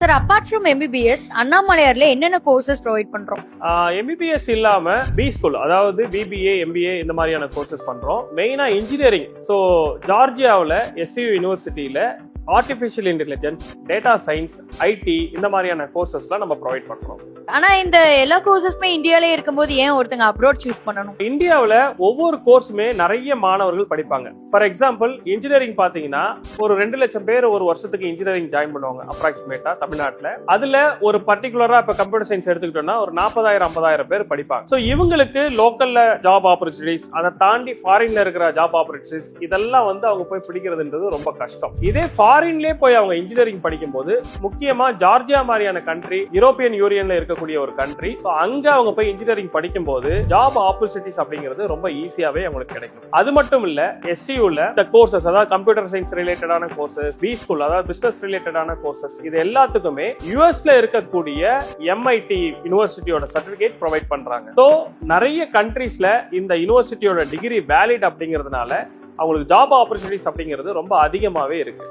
Sir, apart from MBBS அண்ணாமலையார்ல என்னென்ன courses provide பண்றோம்? எம்பிபிஎஸ் இல்லாம பி ஸ்கூல், அதாவது பிபிஏ எம்பிஏ இந்த மாதிரியான கோர்சஸ் பண்றோம். மெயினா இன்ஜினியரிங். ஸோ ஜார்ஜியாவில் எஸ்யூ யூனிவர்சிட்டியில artificial intelligence, data science, IT இந்த மாதிரியான கோர்சஸ்லாம் நம்ம ப்ரொவைட் பண்றோம். ஆனா இந்த எல்லா கோர்சஸ்மே இந்தியாலே இருக்கும்போது ஏன் ஒருத்தங்க அப்ராட் சூஸ் பண்ணணும்? இந்தியாவில் ஒவ்வொரு கோர்ஸுமே நிறைய மாணவர்கள் படிப்பாங்க. ஃபார் எக்ஸாம்பிள் இன்ஜினியரிங் பாத்தீங்கன்னா ஒரு 2 லட்சம் பேர் ஒரு வருஷத்துக்கு இன்ஜினியரிங் ஜாயின் பண்ணுவாங்க அப்ராக்சிமேட்டா தமிழ்நாட்டில். அதுல ஒரு பர்டிகுலரா இப்ப கம்ப்யூட்டர் சயின்ஸ் எடுத்துக்கிட்டோம்னா ஒரு 40,000-50,000 பேர் படிப்பாங்க. ஸோ இவங்களுக்கு லோக்கல்ல ஜாப் ஆப்பர்ச்சுனிட்டிஸ், அதை தாண்டி ஃபாரின்ல இருக்கிற ஜாப் ஆப்பர்ச்சுனிட்டிஸ் இதெல்லாம் அவங்க போய் பிடிக்கிறதுன்றது ரொம்ப கஷ்டம். இதே ஃபாரின்லேயே போய் அவங்க இன்ஜினியரிங் படிக்கும் போது, முக்கியமா ஜார்ஜியா மாதிரியான கண்ட்ரி, யூரோப்பியன் யூனியன்ல இருக்கக்கூடிய ஒரு கண்ட்ரி, அங்க அவங்க போய் இன்ஜினியரிங் படிக்கும் போது ஜாப் ஆப்பர்ச்சுனிட்டிஸ் அப்படிங்கிறது ரொம்ப ஈஸியாவே அவங்களுக்கு கிடைக்கும். அது மட்டும் இல்ல, எஸ்சியூல இந்த கோர்சஸ், அதாவது கம்ப்யூட்டர் சயின்ஸ் ரிலேட்டடான கோர்சஸ், பி ஸ்கூல் அதாவது பிசினஸ் ரிலேட்டடான கோர்சஸ், இது எல்லாத்துக்குமே யூஎஸ்ல இருக்கக்கூடிய எம்ஐடி யூனிவர்சிட்டியோட சர்டிபிகேட் ப்ரொவைட் பண்றாங்க. ஸோ நிறைய கண்ட்ரீஸ்ல இந்த யூனிவர்சிட்டியோட டிகிரி வேலிட் அப்படிங்கிறதுனால அவங்களுக்கு ஜாப் ஆப்பர்ச்சுனிட்டிஸ் அப்படிங்கிறது ரொம்ப அதிகமாவே இருக்கு.